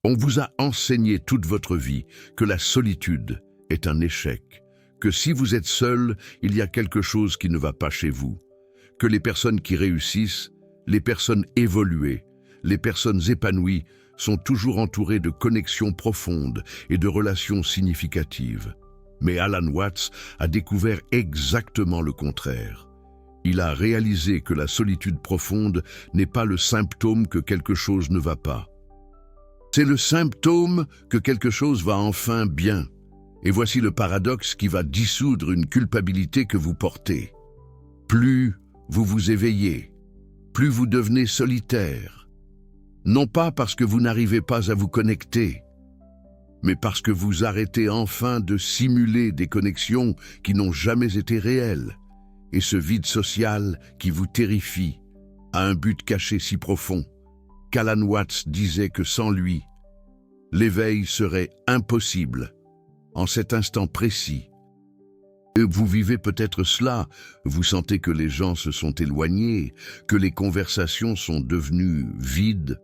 On vous a enseigné toute votre vie que la solitude est un échec, que si vous êtes seul, il y a quelque chose qui ne va pas chez vous, que les personnes qui réussissent, les personnes évoluées, les personnes épanouies sont toujours entourées de connexions profondes et de relations significatives. Mais Alan Watts a découvert exactement le contraire. Il a réalisé que la solitude profonde n'est pas le symptôme que quelque chose ne va pas. C'est le symptôme que quelque chose va enfin bien. Et voici le paradoxe qui va dissoudre une culpabilité que vous portez. Plus vous vous éveillez, plus vous devenez solitaire. Non pas parce que vous n'arrivez pas à vous connecter, mais parce que vous arrêtez enfin de simuler des connexions qui n'ont jamais été réelles. Et ce vide social qui vous terrifie a un but caché si profond qu'Alan Watts disait que sans lui, l'éveil serait impossible en cet instant précis. Et vous vivez peut-être cela, vous sentez que les gens se sont éloignés, que les conversations sont devenues vides,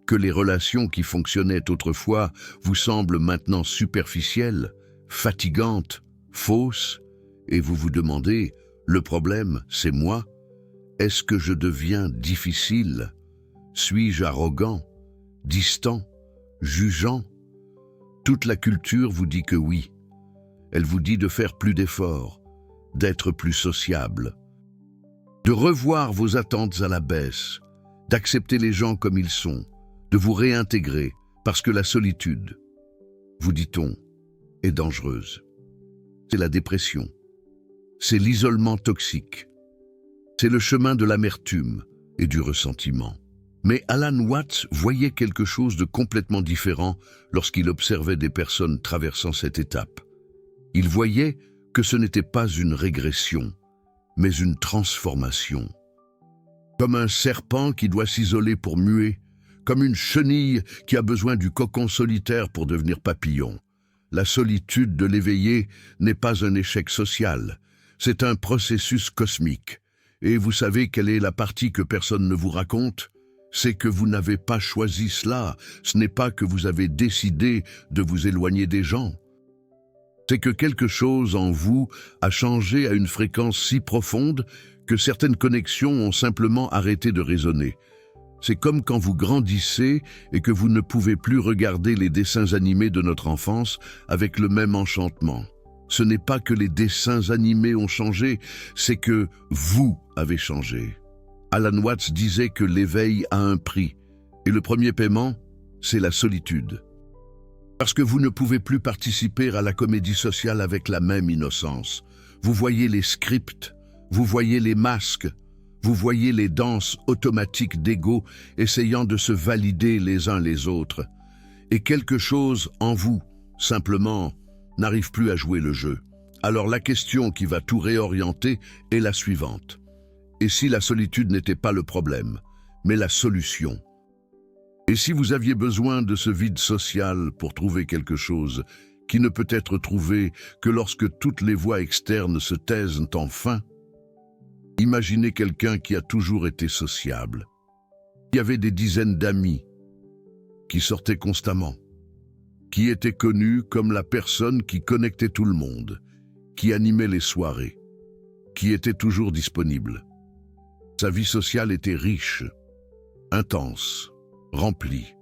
que les relations qui fonctionnaient autrefois vous semblent maintenant superficielles, fatigantes, fausses, et vous vous demandez, le problème, c'est moi? Est-ce que je deviens difficile? Suis-je arrogant, distant, jugeant? Toute la culture vous dit que oui. Elle vous dit de faire plus d'efforts, d'être plus sociable, de revoir vos attentes à la baisse, d'accepter les gens comme ils sont, de vous réintégrer, parce que la solitude, vous dit-on, est dangereuse. C'est la dépression, c'est l'isolement toxique, c'est le chemin de l'amertume et du ressentiment. Mais Alan Watts voyait quelque chose de complètement différent lorsqu'il observait des personnes traversant cette étape. Il voyait que ce n'était pas une régression, mais une transformation. Comme un serpent qui doit s'isoler pour muer, comme une chenille qui a besoin du cocon solitaire pour devenir papillon. La solitude de l'éveillé n'est pas un échec social, c'est un processus cosmique. Et vous savez quelle est la partie que personne ne vous raconte? C'est que vous n'avez pas choisi cela, ce n'est pas que vous avez décidé de vous éloigner des gens. C'est que quelque chose en vous a changé à une fréquence si profonde que certaines connexions ont simplement arrêté de résonner. C'est comme quand vous grandissez et que vous ne pouvez plus regarder les dessins animés de notre enfance avec le même enchantement. Ce n'est pas que les dessins animés ont changé, c'est que vous avez changé. Alan Watts disait que l'éveil a un prix, et le premier paiement, c'est la solitude. Parce que vous ne pouvez plus participer à la comédie sociale avec la même innocence. Vous voyez les scripts, vous voyez les masques, vous voyez les danses automatiques d'ego essayant de se valider les uns les autres. Et quelque chose en vous, simplement, n'arrive plus à jouer le jeu. Alors la question qui va tout réorienter est la suivante. Et si la solitude n'était pas le problème, mais la solution? Et si vous aviez besoin de ce vide social pour trouver quelque chose qui ne peut être trouvé que lorsque toutes les voix externes se taisent enfin? Imaginez quelqu'un qui a toujours été sociable, qui avait des dizaines d'amis, qui sortait constamment, qui était connu comme la personne qui connectait tout le monde, qui animait les soirées, qui était toujours disponible. Sa vie sociale était riche, intense, remplie.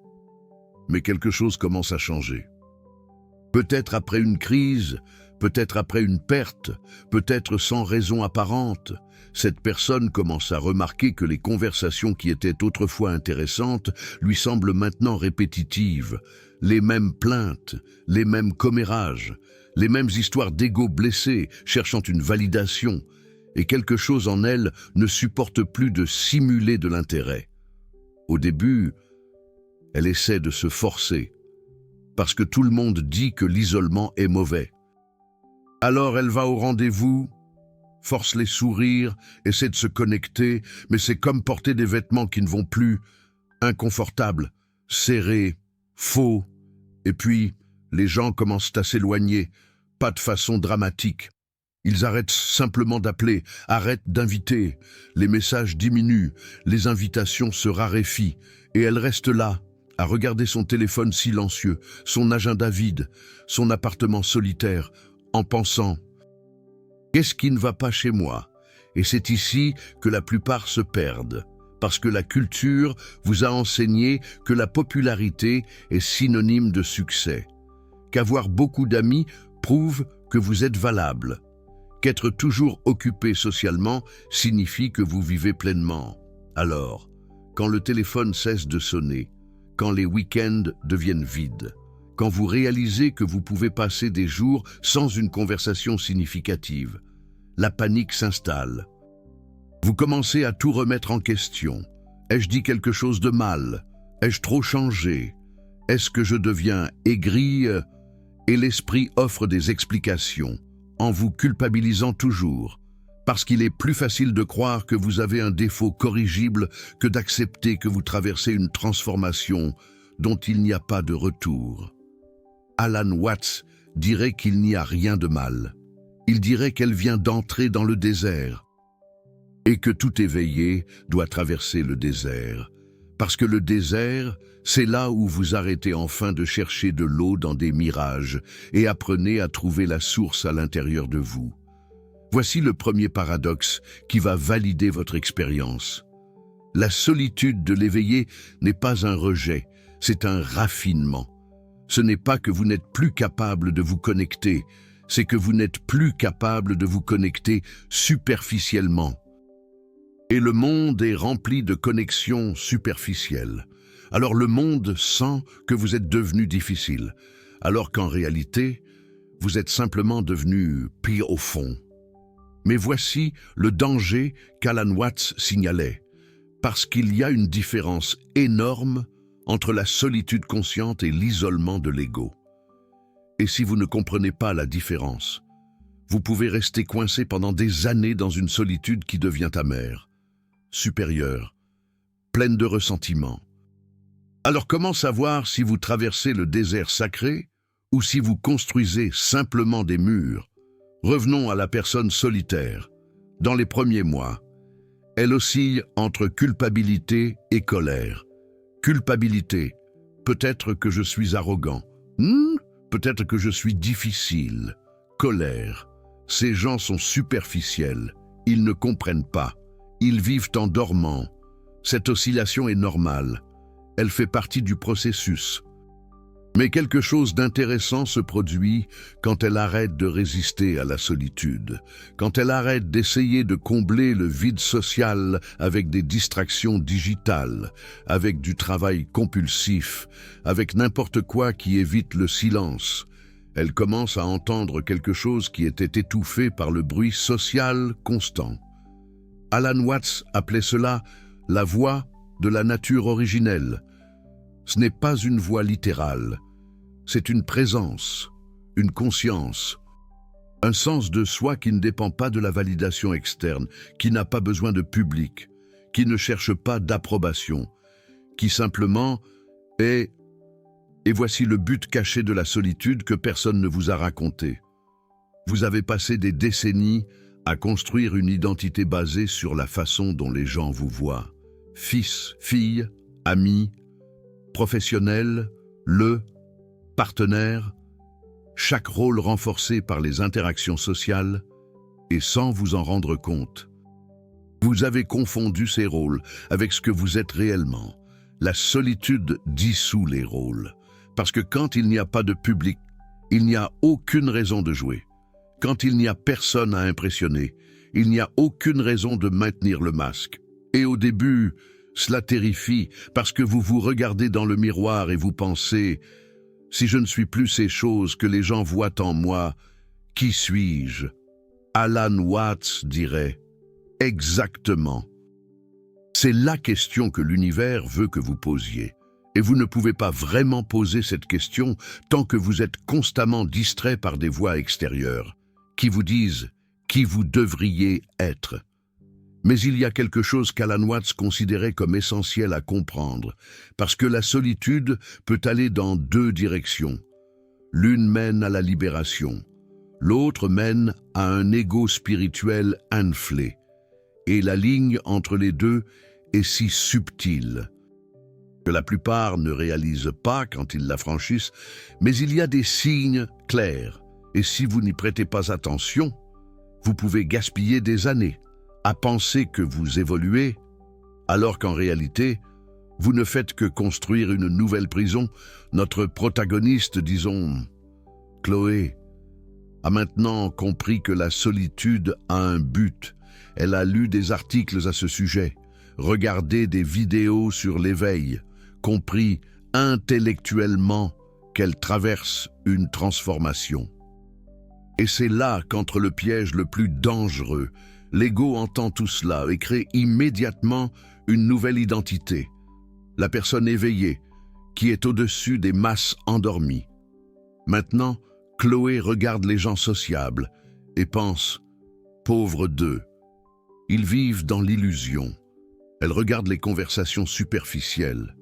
Mais quelque chose commence à changer. Peut-être après une crise, peut-être après une perte, peut-être sans raison apparente, cette personne commence à remarquer que les conversations qui étaient autrefois intéressantes lui semblent maintenant répétitives. Les mêmes plaintes, les mêmes commérages, les mêmes histoires d'ego blessés cherchant une validation, et quelque chose en elle ne supporte plus de simuler de l'intérêt. Au début, elle essaie de se forcer, parce que tout le monde dit que l'isolement est mauvais. Alors elle va au rendez-vous, force les sourires, essaie de se connecter, mais c'est comme porter des vêtements qui ne vont plus, inconfortables, serrés, faux. Et puis, les gens commencent à s'éloigner, pas de façon dramatique. Ils arrêtent simplement d'appeler, arrêtent d'inviter. Les messages diminuent, les invitations se raréfient, et elle reste là, à regarder son téléphone silencieux, son agenda vide, son appartement solitaire, en pensant « Qu'est-ce qui ne va pas chez moi ?» Et c'est ici que la plupart se perdent, parce que la culture vous a enseigné que la popularité est synonyme de succès, qu'avoir beaucoup d'amis prouve que vous êtes valable, qu'être toujours occupé socialement signifie que vous vivez pleinement. Alors, quand le téléphone cesse de sonner, quand les week-ends deviennent vides, quand vous réalisez que vous pouvez passer des jours sans une conversation significative, la panique s'installe. Vous commencez à tout remettre en question. Ai-je dit quelque chose de mal? Ai-je trop changé? Est-ce que je deviens aigri? Et l'esprit offre des explications, en vous culpabilisant toujours, parce qu'il est plus facile de croire que vous avez un défaut corrigible que d'accepter que vous traversez une transformation dont il n'y a pas de retour. Alan Watts dirait qu'il n'y a rien de mal. Il dirait qu'elle vient d'entrer dans le désert et que tout éveillé doit traverser le désert. Parce que le désert, c'est là où vous arrêtez enfin de chercher de l'eau dans des mirages et apprenez à trouver la source à l'intérieur de vous. Voici le premier paradoxe qui va valider votre expérience. La solitude de l'éveillé n'est pas un rejet, c'est un raffinement. Ce n'est pas que vous n'êtes plus capable de vous connecter, c'est que vous n'êtes plus capable de vous connecter superficiellement. Et le monde est rempli de connexions superficielles. Alors le monde sent que vous êtes devenu difficile, alors qu'en réalité, vous êtes simplement devenu pire au fond. Mais voici le danger qu'Alan Watts signalait, parce qu'il y a une différence énorme entre la solitude consciente et l'isolement de l'ego. Et si vous ne comprenez pas la différence, vous pouvez rester coincé pendant des années dans une solitude qui devient amère, supérieure, pleine de ressentiment. Alors comment savoir si vous traversez le désert sacré ou si vous construisez simplement des murs? Revenons à la personne solitaire. Dans les premiers mois, elle oscille entre culpabilité et colère. Culpabilité, peut-être que je suis arrogant. Peut-être que je suis difficile. Colère, ces gens sont superficiels. Ils ne comprennent pas. Ils vivent en dormant. Cette oscillation est normale. Elle fait partie du processus. Mais quelque chose d'intéressant se produit quand elle arrête de résister à la solitude, quand elle arrête d'essayer de combler le vide social avec des distractions digitales, avec du travail compulsif, avec n'importe quoi qui évite le silence. Elle commence à entendre quelque chose qui était étouffé par le bruit social constant. Alan Watts appelait cela la voix de la nature originelle. Ce n'est pas une voix littérale, c'est une présence, une conscience, un sens de soi qui ne dépend pas de la validation externe, qui n'a pas besoin de public, qui ne cherche pas d'approbation, qui simplement est. Et voici le but caché de la solitude que personne ne vous a raconté. Vous avez passé des décennies à construire une identité basée sur la façon dont les gens vous voient. Fils, fille, ami, professionnel, partenaire, chaque rôle renforcé par les interactions sociales et sans vous en rendre compte. Vous avez confondu ces rôles avec ce que vous êtes réellement. La solitude dissout les rôles, parce que quand il n'y a pas de public, il n'y a aucune raison de jouer. Quand il n'y a personne à impressionner, il n'y a aucune raison de maintenir le masque. Et au début, cela terrifie parce que vous vous regardez dans le miroir et vous pensez « Si je ne suis plus ces choses que les gens voient en moi, qui suis-je » Alan Watts dirait « Exactement ». C'est la question que l'univers veut que vous posiez. Et vous ne pouvez pas vraiment poser cette question tant que vous êtes constamment distrait par des voix extérieures qui vous disent qui vous devriez être. Mais il y a quelque chose qu'Alan Watts considérait comme essentiel à comprendre, parce que la solitude peut aller dans deux directions. L'une mène à la libération, l'autre mène à un ego spirituel inflé. Et la ligne entre les deux est si subtile que la plupart ne réalisent pas quand ils la franchissent, mais il y a des signes clairs. Et si vous n'y prêtez pas attention, vous pouvez gaspiller des années à penser que vous évoluez, alors qu'en réalité, vous ne faites que construire une nouvelle prison. Notre protagoniste, disons, Chloé, a maintenant compris que la solitude a un but. Elle a lu des articles à ce sujet, regardé des vidéos sur l'éveil, compris intellectuellement qu'elle traverse une transformation. Et c'est là qu'entre le piège le plus dangereux. L'ego entend tout cela et crée immédiatement une nouvelle identité. La personne éveillée, qui est au-dessus des masses endormies. Maintenant, Chloé regarde les gens sociables et pense « pauvres d'eux ». Ils vivent dans l'illusion. Elle regarde les conversations superficielles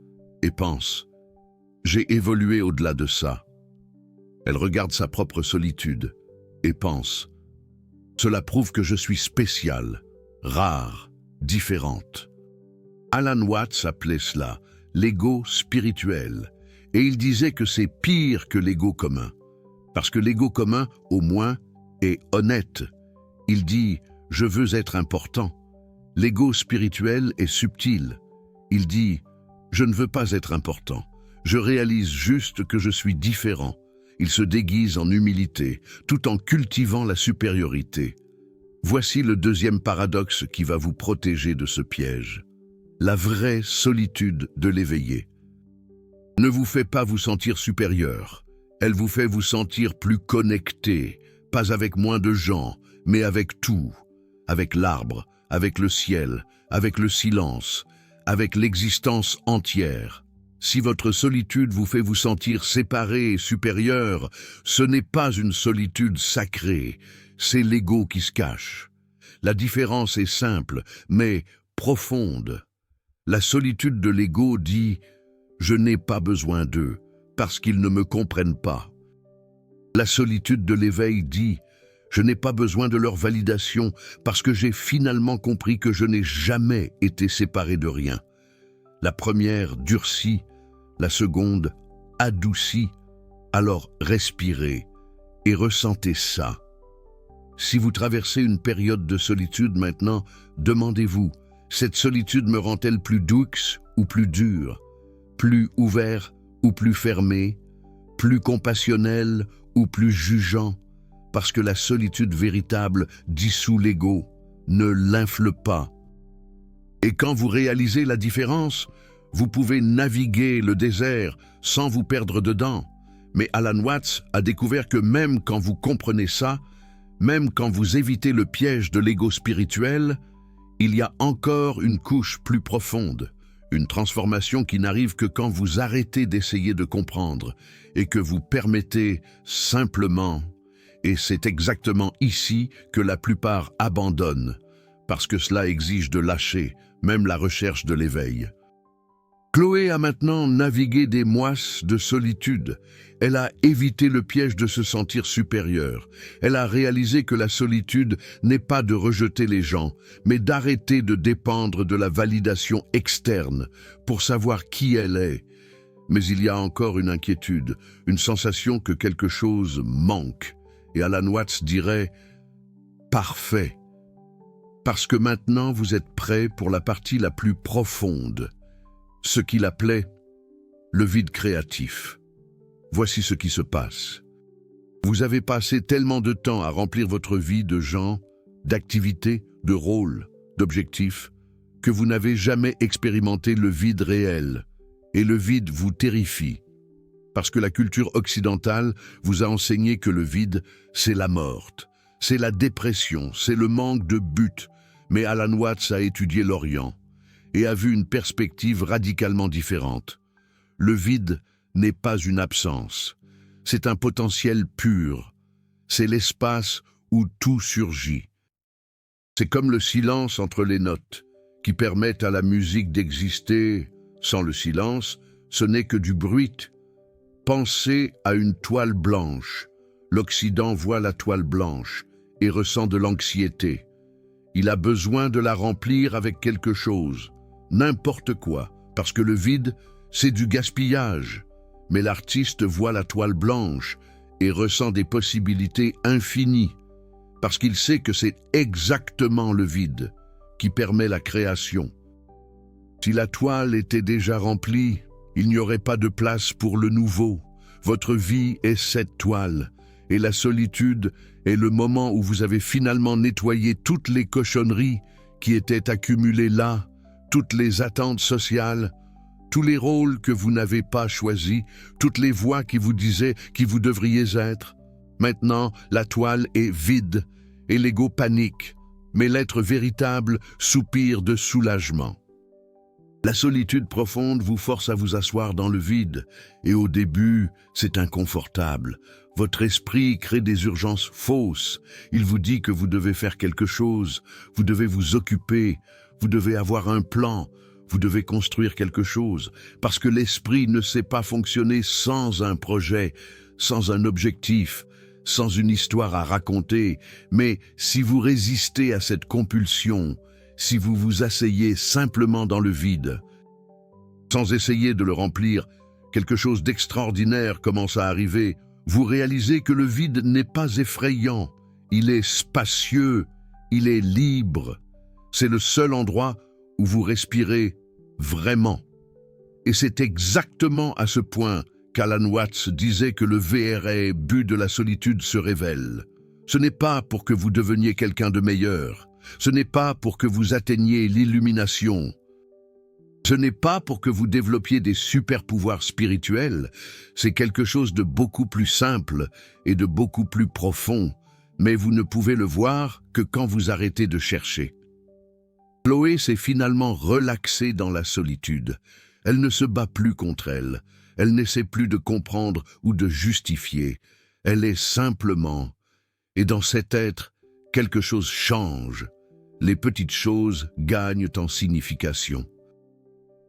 et pense « j'ai évolué au-delà de ça ». Elle regarde sa propre solitude et pense « cela prouve que je suis spéciale, rare, différente ». Alan Watts appelait cela l'ego spirituel et il disait que c'est pire que l'ego commun. Parce que l'ego commun, au moins, est honnête. Il dit « je veux être important ». L'ego spirituel est subtil. Il dit « je ne veux pas être important. Je réalise juste que je suis différent ». Il se déguise en humilité, tout en cultivant la supériorité. Voici le deuxième paradoxe qui va vous protéger de ce piège. La vraie solitude de l'éveillé ne vous fait pas vous sentir supérieur. Elle vous fait vous sentir plus connecté, pas avec moins de gens, mais avec tout, avec l'arbre, avec le ciel, avec le silence, avec l'existence entière. Si votre solitude vous fait vous sentir séparé et supérieur, ce n'est pas une solitude sacrée, c'est l'ego qui se cache. La différence est simple, mais profonde. La solitude de l'ego dit « je n'ai pas besoin d'eux ». Parce qu'ils ne me comprennent pas. La solitude de l'éveil dit « je n'ai pas besoin de leur validation parce que j'ai finalement compris que je n'ai jamais été séparé de rien ». La première durcit, la seconde adoucit, alors respirez et ressentez ça. Si vous traversez une période de solitude maintenant, demandez-vous, cette solitude me rend-elle plus douce ou plus dure, plus ouvert ou plus fermé, plus compassionnel ou plus jugeant, parce que la solitude véritable dissout l'ego, ne l'infle pas. Et quand vous réalisez la différence, vous pouvez naviguer le désert sans vous perdre dedans. Mais Alan Watts a découvert que même quand vous comprenez ça, même quand vous évitez le piège de l'ego spirituel, il y a encore une couche plus profonde. Une transformation qui n'arrive que quand vous arrêtez d'essayer de comprendre et que vous permettez simplement. Et c'est exactement ici que la plupart abandonnent, parce que cela exige de lâcher, même la recherche de l'éveil. Chloé a maintenant navigué des moisses de solitude. Elle a évité le piège de se sentir supérieure. Elle a réalisé que la solitude n'est pas de rejeter les gens, mais d'arrêter de dépendre de la validation externe pour savoir qui elle est. Mais il y a encore une inquiétude, une sensation que quelque chose manque. Et Alan Watts dirait « parfait ». Parce que maintenant vous êtes prêt pour la partie la plus profonde, ce qu'il appelait le vide créatif. Voici ce qui se passe. Vous avez passé tellement de temps à remplir votre vie de gens, d'activités, de rôles, d'objectifs, que vous n'avez jamais expérimenté le vide réel. Et le vide vous terrifie. Parce que la culture occidentale vous a enseigné que le vide, c'est la mort, c'est la dépression, c'est le manque de but. Mais Alan Watts a étudié l'Orient et a vu une perspective radicalement différente. Le vide n'est pas une absence, c'est un potentiel pur. C'est l'espace où tout surgit. C'est comme le silence entre les notes, qui permettent à la musique d'exister. Sans le silence, ce n'est que du bruit. Pensez à une toile blanche. L'Occident voit la toile blanche et ressent de l'anxiété. Il a besoin de la remplir avec quelque chose, n'importe quoi, parce que le vide, c'est du gaspillage. Mais l'artiste voit la toile blanche et ressent des possibilités infinies, parce qu'il sait que c'est exactement le vide qui permet la création. Si la toile était déjà remplie, il n'y aurait pas de place pour le nouveau. Votre vie est cette toile, et la solitude est le moment où vous avez finalement nettoyé toutes les cochonneries qui étaient accumulées là, toutes les attentes sociales, tous les rôles que vous n'avez pas choisis, toutes les voix qui vous disaient qui vous devriez être. Maintenant, la toile est vide et l'ego panique, mais l'être véritable soupire de soulagement. La solitude profonde vous force à vous asseoir dans le vide, et au début, c'est inconfortable. Votre esprit crée des urgences fausses. Il vous dit que vous devez faire quelque chose, vous devez vous occuper, vous devez avoir un plan, vous devez construire quelque chose, parce que l'esprit ne sait pas fonctionner sans un projet, sans un objectif, sans une histoire à raconter. Mais si vous résistez à cette compulsion, si vous vous asseyez simplement dans le vide, sans essayer de le remplir, quelque chose d'extraordinaire commence à arriver. Vous réalisez que le vide n'est pas effrayant, il est spacieux, il est libre. C'est le seul endroit où vous respirez vraiment. Et c'est exactement à ce point qu'Alan Watts disait que le vrai but de la solitude se révèle. Ce n'est pas pour que vous deveniez quelqu'un de meilleur. Ce n'est pas pour que vous atteigniez l'illumination. Ce n'est pas pour que vous développiez des super-pouvoirs spirituels. C'est quelque chose de beaucoup plus simple et de beaucoup plus profond. Mais vous ne pouvez le voir que quand vous arrêtez de chercher. Chloé s'est finalement relaxée dans la solitude. Elle ne se bat plus contre elle. Elle n'essaie plus de comprendre ou de justifier. Elle est simplement. Et dans cet être, quelque chose change. Les petites choses gagnent en signification.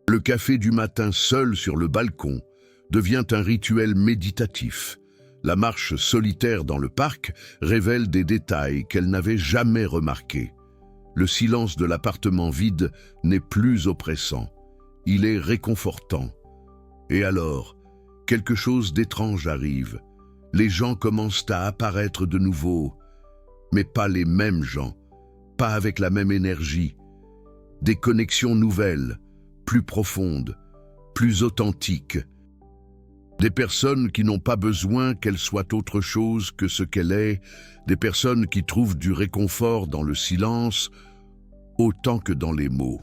Le café du matin seul sur le balcon devient un rituel méditatif. La marche solitaire dans le parc révèle des détails qu'elle n'avait jamais remarqués. Le silence de l'appartement vide n'est plus oppressant. Il est réconfortant. Et alors, quelque chose d'étrange arrive. Les gens commencent à apparaître de nouveau, mais pas les mêmes gens. Pas avec la même énergie. Des connexions nouvelles, plus profondes, plus authentiques. Des personnes qui n'ont pas besoin qu'elle soit autre chose que ce qu'elle est, des personnes qui trouvent du réconfort dans le silence, autant que dans les mots.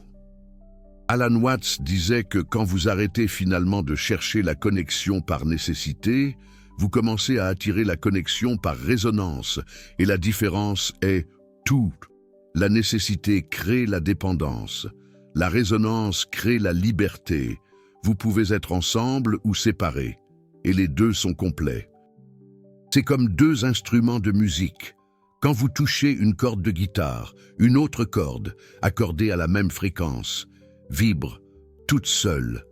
Alan Watts disait que quand vous arrêtez finalement de chercher la connexion par nécessité, vous commencez à attirer la connexion par résonance, et la différence est tout. La nécessité crée la dépendance. La résonance crée la liberté. Vous pouvez être ensemble ou séparés, et les deux sont complets. C'est comme deux instruments de musique. Quand vous touchez une corde de guitare, une autre corde, accordée à la même fréquence, vibre, toute seule.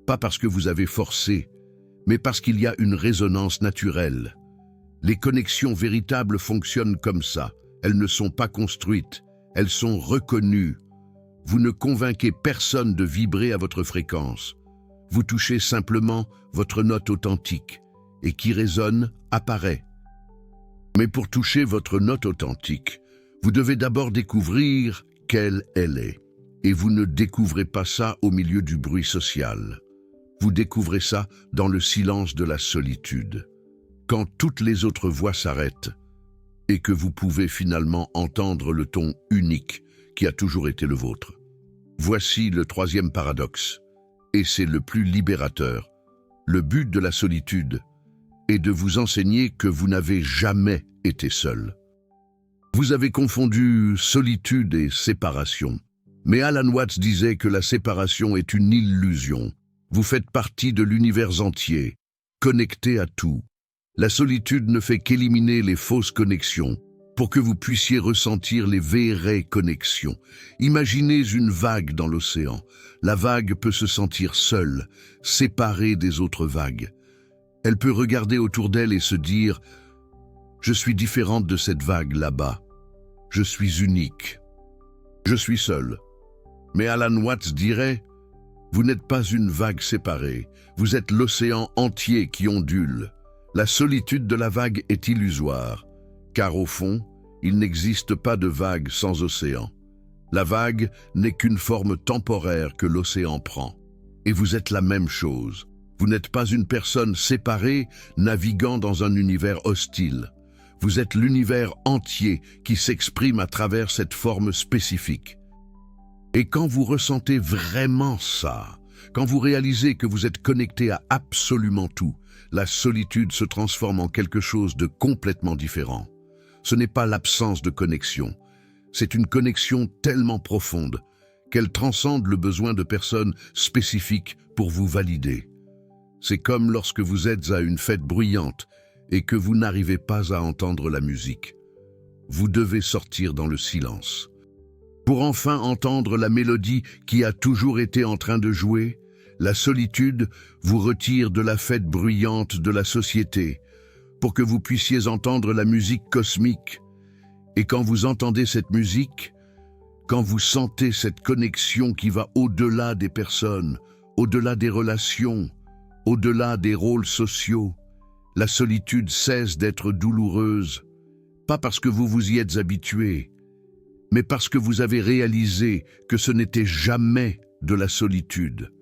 Pas parce que vous avez forcé, mais parce qu'il y a une résonance naturelle. Les connexions véritables fonctionnent comme ça. Elles ne sont pas construites, elles sont reconnues. Vous ne convainquez personne de vibrer à votre fréquence. Vous touchez simplement votre note authentique, et qui résonne apparaît. Mais pour toucher votre note authentique, vous devez d'abord découvrir quelle elle est. Et vous ne découvrez pas ça au milieu du bruit social. Vous découvrez ça dans le silence de la solitude. Quand toutes les autres voix s'arrêtent, et que vous pouvez finalement entendre le ton unique qui a toujours été le vôtre. Voici le troisième paradoxe, et c'est le plus libérateur. Le but de la solitude est de vous enseigner que vous n'avez jamais été seul. Vous avez confondu solitude et séparation. Mais Alan Watts disait que la séparation est une illusion. Vous faites partie de l'univers entier, connecté à tout. La solitude ne fait qu'éliminer les fausses connexions pour que vous puissiez ressentir les vraies connexions. Imaginez une vague dans l'océan. La vague peut se sentir seule, séparée des autres vagues. Elle peut regarder autour d'elle et se dire « Je suis différente de cette vague là-bas. Je suis unique. Je suis seule. » Mais Alan Watts dirait Vous n'êtes pas une vague séparée, vous êtes l'océan entier qui ondule. La solitude de la vague est illusoire, car au fond, il n'existe pas de vague sans océan. La vague n'est qu'une forme temporaire que l'océan prend. Et vous êtes la même chose. Vous n'êtes pas une personne séparée, naviguant dans un univers hostile. Vous êtes l'univers entier qui s'exprime à travers cette forme spécifique. Et quand vous ressentez vraiment ça, quand vous réalisez que vous êtes connecté à absolument tout, la solitude se transforme en quelque chose de complètement différent. Ce n'est pas l'absence de connexion, c'est une connexion tellement profonde qu'elle transcende le besoin de personnes spécifiques pour vous valider. C'est comme lorsque vous êtes à une fête bruyante et que vous n'arrivez pas à entendre la musique. Vous devez sortir dans le silence. Pour enfin entendre la mélodie qui a toujours été en train de jouer, la solitude vous retire de la fête bruyante de la société pour que vous puissiez entendre la musique cosmique. Et quand vous entendez cette musique, quand vous sentez cette connexion qui va au-delà des personnes, au-delà des relations, au-delà des rôles sociaux, la solitude cesse d'être douloureuse, pas parce que vous vous y êtes habitué, mais parce que vous avez réalisé que ce n'était jamais de la solitude.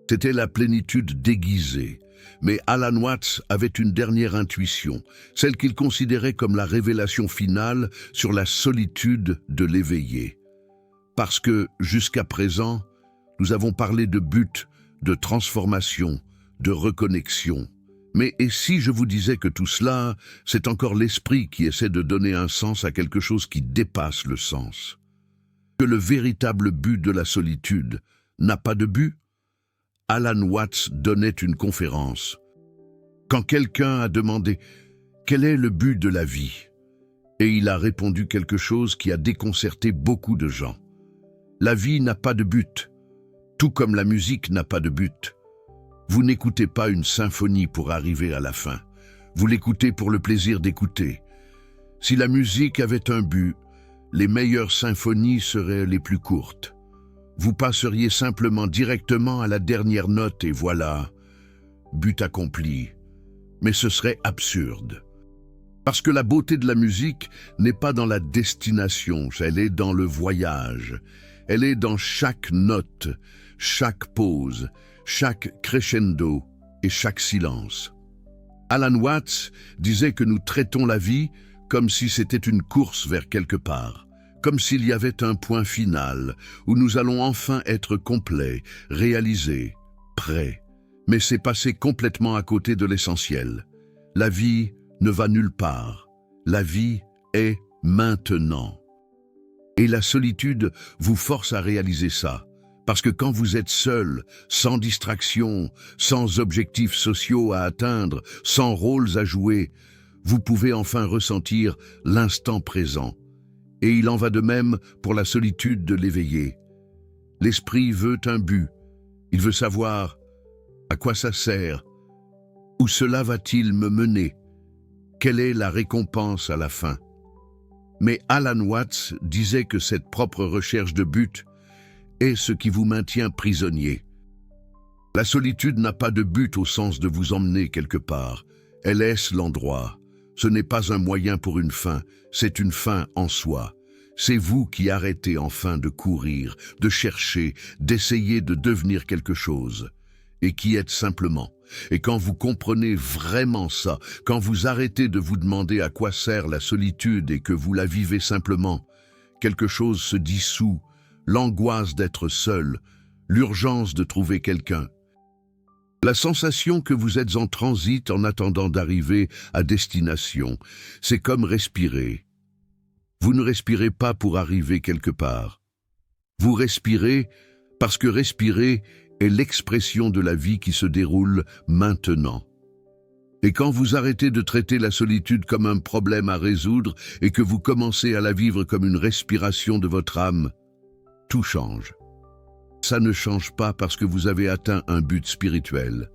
C'était la plénitude déguisée. Mais Alan Watts avait une dernière intuition, celle qu'il considérait comme la révélation finale sur la solitude de l'éveillé. Parce que, jusqu'à présent, nous avons parlé de but, de transformation, de reconnexion. Mais et si je vous disais que tout cela, c'est encore l'esprit qui essaie de donner un sens à quelque chose qui dépasse le sens? Que le véritable but de la solitude n'a pas de but? Alan Watts donnait une conférence. Quand quelqu'un a demandé « Quel est le but de la vie ?» et il a répondu quelque chose qui a déconcerté beaucoup de gens. La vie n'a pas de but, tout comme la musique n'a pas de but. Vous n'écoutez pas une symphonie pour arriver à la fin. Vous l'écoutez pour le plaisir d'écouter. Si la musique avait un but, les meilleures symphonies seraient les plus courtes. Vous passeriez simplement directement à la dernière note et voilà, but accompli. Mais ce serait absurde. Parce que la beauté de la musique n'est pas dans la destination, elle est dans le voyage. Elle est dans chaque note, chaque pause, chaque crescendo et chaque silence. Alan Watts disait que nous traitons la vie comme si c'était une course vers quelque part. Comme s'il y avait un point final, où nous allons enfin être complets, réalisés, prêts. Mais c'est passer complètement à côté de l'essentiel. La vie ne va nulle part. La vie est maintenant. Et la solitude vous force à réaliser ça. Parce que quand vous êtes seul, sans distraction, sans objectifs sociaux à atteindre, sans rôles à jouer, vous pouvez enfin ressentir l'instant présent. Et il en va de même pour la solitude de l'éveillé. L'esprit veut un but. Il veut savoir à quoi ça sert. Où cela va-t-il me mener? Quelle est la récompense à la fin? Mais Alan Watts disait que cette propre recherche de but est ce qui vous maintient prisonnier. La solitude n'a pas de but au sens de vous emmener quelque part. Elle est l'endroit. Ce n'est pas un moyen pour une fin, c'est une fin en soi. C'est vous qui arrêtez enfin de courir, de chercher, d'essayer de devenir quelque chose, et qui êtes simplement. Et quand vous comprenez vraiment ça, quand vous arrêtez de vous demander à quoi sert la solitude et que vous la vivez simplement, quelque chose se dissout, l'angoisse d'être seul, l'urgence de trouver quelqu'un. La sensation que vous êtes en transit en attendant d'arriver à destination, c'est comme respirer. Vous ne respirez pas pour arriver quelque part. Vous respirez parce que respirer est l'expression de la vie qui se déroule maintenant. Et quand vous arrêtez de traiter la solitude comme un problème à résoudre et que vous commencez à la vivre comme une respiration de votre âme, tout change. Ça ne change pas parce que vous avez atteint un but spirituel.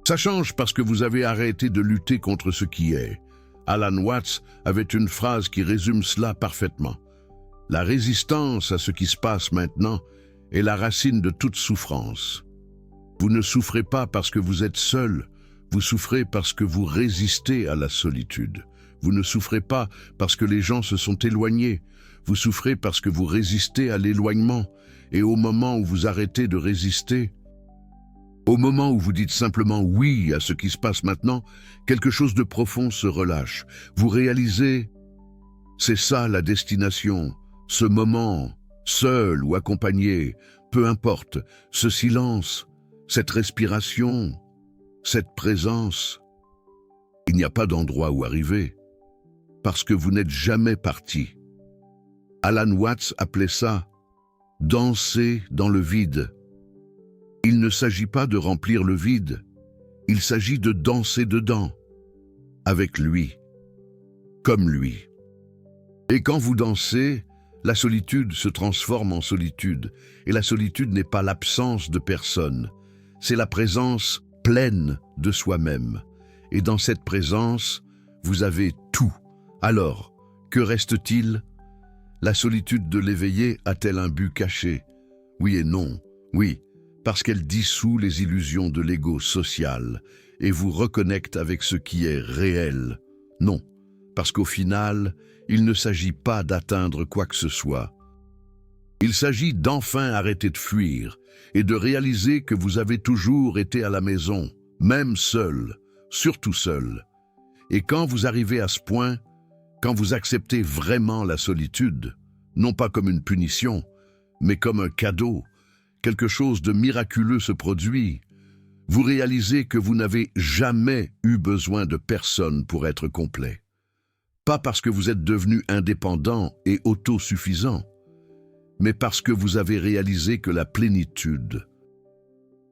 Ça change parce que vous avez arrêté de lutter contre ce qui est. Alan Watts avait une phrase qui résume cela parfaitement. La résistance à ce qui se passe maintenant est la racine de toute souffrance. Vous ne souffrez pas parce que vous êtes seul, vous souffrez parce que vous résistez à la solitude. Vous ne souffrez pas parce que les gens se sont éloignés, vous souffrez parce que vous résistez à l'éloignement. Et au moment où vous arrêtez de résister, au moment où vous dites simplement oui à ce qui se passe maintenant, quelque chose de profond se relâche. Vous réalisez, c'est ça la destination, ce moment, seul ou accompagné, peu importe, ce silence, cette respiration, cette présence. Il n'y a pas d'endroit où arriver, parce que vous n'êtes jamais parti. Alan Watts appelait ça « danser dans le vide ». Il ne s'agit pas de remplir le vide, il s'agit de danser dedans, avec lui, comme lui. Et quand vous dansez, la solitude se transforme en solitude, et la solitude n'est pas l'absence de personne, c'est la présence pleine de soi-même. Et dans cette présence, vous avez tout. Alors, que reste-t-il? La solitude de l'éveillé a-t-elle un but caché? Oui et non, oui. Parce qu'elle dissout les illusions de l'ego social et vous reconnecte avec ce qui est réel. Non, parce qu'au final, il ne s'agit pas d'atteindre quoi que ce soit. Il s'agit d'enfin arrêter de fuir et de réaliser que vous avez toujours été à la maison, même seul, surtout seul. Et quand vous arrivez à ce point, quand vous acceptez vraiment la solitude, non pas comme une punition, mais comme un cadeau, quelque chose de miraculeux se produit. Vous réalisez que vous n'avez jamais eu besoin de personne pour être complet. Pas parce que vous êtes devenu indépendant et autosuffisant, mais parce que vous avez réalisé que la plénitude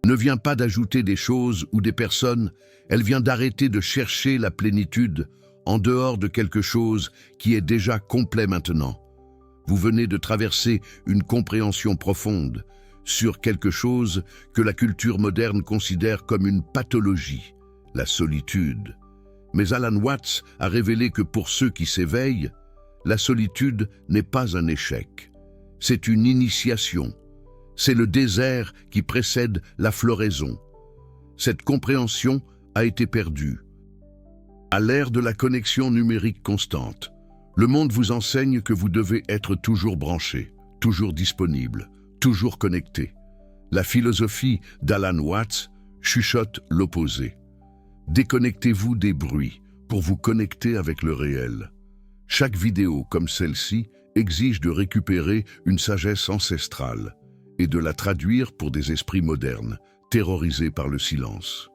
ne vient pas d'ajouter des choses ou des personnes, elle vient d'arrêter de chercher la plénitude en dehors de quelque chose qui est déjà complet maintenant. Vous venez de traverser une compréhension profonde sur quelque chose que la culture moderne considère comme une pathologie, la solitude. Mais Alan Watts a révélé que pour ceux qui s'éveillent, la solitude n'est pas un échec. C'est une initiation. C'est le désert qui précède la floraison. Cette compréhension a été perdue. À l'ère de la connexion numérique constante, le monde vous enseigne que vous devez être toujours branché, toujours disponible, toujours connecté. La philosophie d'Alan Watts chuchote l'opposé. Déconnectez-vous des bruits pour vous connecter avec le réel. Chaque vidéo comme celle-ci exige de récupérer une sagesse ancestrale et de la traduire pour des esprits modernes, terrorisés par le silence.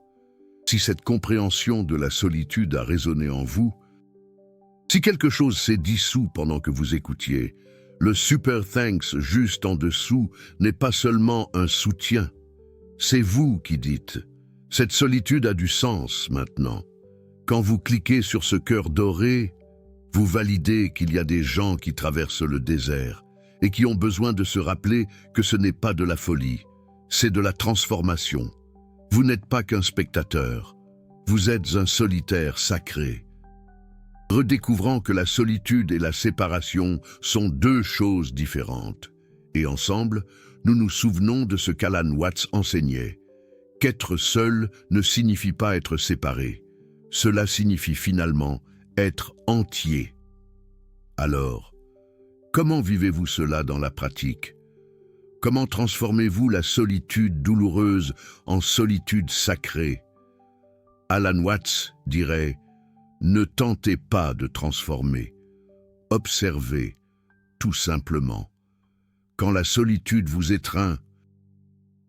Si cette compréhension de la solitude a résonné en vous, si quelque chose s'est dissous pendant que vous écoutiez, le super thanks juste en dessous n'est pas seulement un soutien. C'est vous qui dites « Cette solitude a du sens maintenant ». Quand vous cliquez sur ce cœur doré, vous validez qu'il y a des gens qui traversent le désert et qui ont besoin de se rappeler que ce n'est pas de la folie, c'est de la transformation. Vous n'êtes pas qu'un spectateur, vous êtes un solitaire sacré. Redécouvrant que la solitude et la séparation sont deux choses différentes. Et ensemble, nous nous souvenons de ce qu'Alan Watts enseignait. Qu'être seul ne signifie pas être séparé. Cela signifie finalement être entier. Alors, comment vivez-vous cela dans la pratique? Comment transformez-vous la solitude douloureuse en solitude sacrée? Alan Watts dirait « Ne tentez pas de transformer, observez, tout simplement. Quand la solitude vous étreint,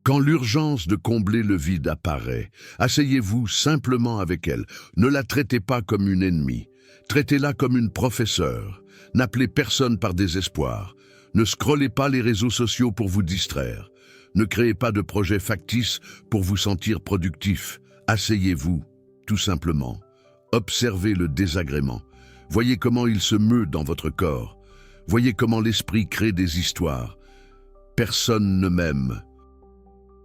quand l'urgence de combler le vide apparaît, asseyez-vous simplement avec elle. Ne la traitez pas comme une ennemie, traitez-la comme une professeure. N'appelez personne par désespoir. Ne scrollez pas les réseaux sociaux pour vous distraire. Ne créez pas de projets factices pour vous sentir productif. Asseyez-vous, tout simplement. Observez le désagrément. Voyez comment il se meut dans votre corps. Voyez comment l'esprit crée des histoires. Personne ne m'aime.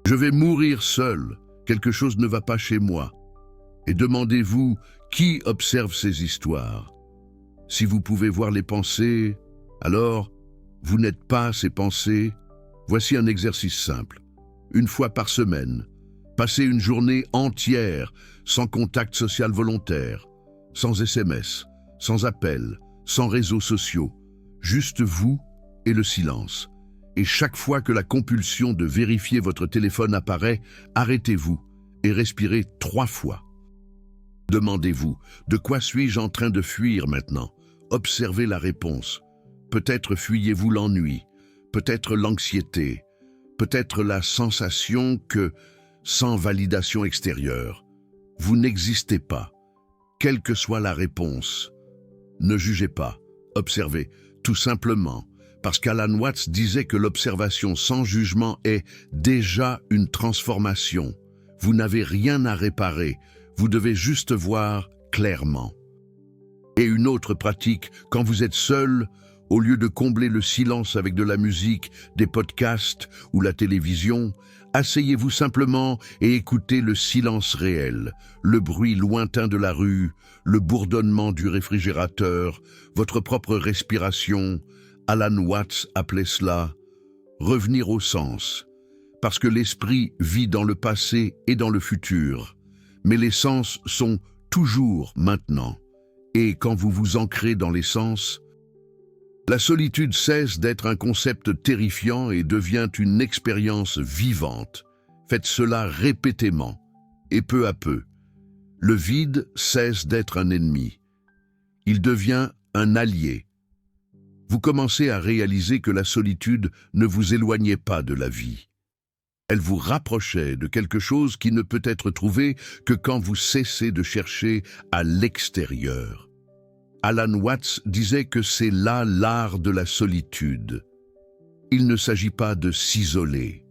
Je vais mourir seul. Quelque chose ne va pas chez moi. Et demandez-vous qui observe ces histoires. Si vous pouvez voir les pensées, alors vous n'êtes pas ces pensées. Voici un exercice simple. Une fois par semaine, passez une journée entière sans contact social volontaire, sans SMS, sans appel, sans réseaux sociaux, juste vous et le silence. Et chaque fois que la compulsion de vérifier votre téléphone apparaît, arrêtez-vous et respirez 3 fois. Demandez-vous, de quoi suis-je en train de fuir maintenant? Observez la réponse. Peut-être fuyez-vous l'ennui, peut-être l'anxiété, peut-être la sensation que, sans validation extérieure, vous n'existez pas. Quelle que soit la réponse, ne jugez pas, observez, tout simplement, parce qu'Alan Watts disait que l'observation sans jugement est déjà une transformation. Vous n'avez rien à réparer, vous devez juste voir clairement. Et une autre pratique, quand vous êtes seul, au lieu de combler le silence avec de la musique, des podcasts ou la télévision, asseyez-vous simplement et écoutez le silence réel, le bruit lointain de la rue, le bourdonnement du réfrigérateur, votre propre respiration. Alan Watts appelait cela « revenir au sens », parce que l'esprit vit dans le passé et dans le futur, mais les sens sont toujours maintenant. Et quand vous vous ancrez dans les sens, la solitude cesse d'être un concept terrifiant et devient une expérience vivante. Faites cela répétément, et peu à peu. Le vide cesse d'être un ennemi. Il devient un allié. Vous commencez à réaliser que la solitude ne vous éloignait pas de la vie. Elle vous rapprochait de quelque chose qui ne peut être trouvé que quand vous cessez de chercher à l'extérieur. Alan Watts disait que c'est là l'art de la solitude. Il ne s'agit pas de s'isoler.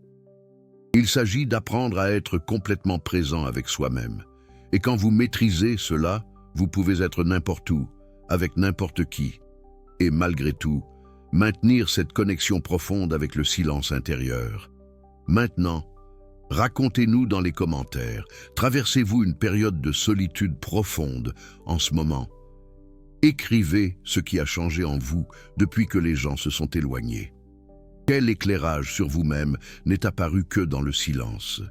Il s'agit d'apprendre à être complètement présent avec soi-même. Et quand vous maîtrisez cela, vous pouvez être n'importe où, avec n'importe qui. Et malgré tout, maintenir cette connexion profonde avec le silence intérieur. Maintenant, racontez-nous dans les commentaires, traversez-vous une période de solitude profonde en ce moment? Écrivez ce qui a changé en vous depuis que les gens se sont éloignés. Quel éclairage sur vous-même n'est apparu que dans le silence?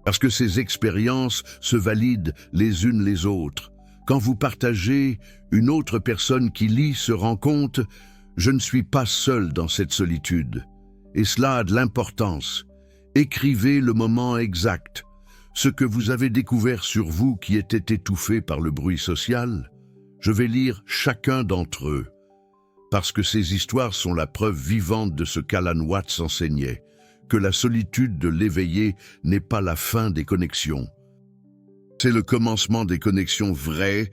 Parce que ces expériences se valident les unes les autres. Quand vous partagez, une autre personne qui lit se rend compte « Je ne suis pas seul dans cette solitude ». Et cela a de l'importance. Écrivez le moment exact, ce que vous avez découvert sur vous qui était étouffé par le bruit social. Je vais lire chacun d'entre eux, parce que ces histoires sont la preuve vivante de ce qu'Alan Watts enseignait, que la solitude de l'éveillé n'est pas la fin des connexions. C'est le commencement des connexions vraies,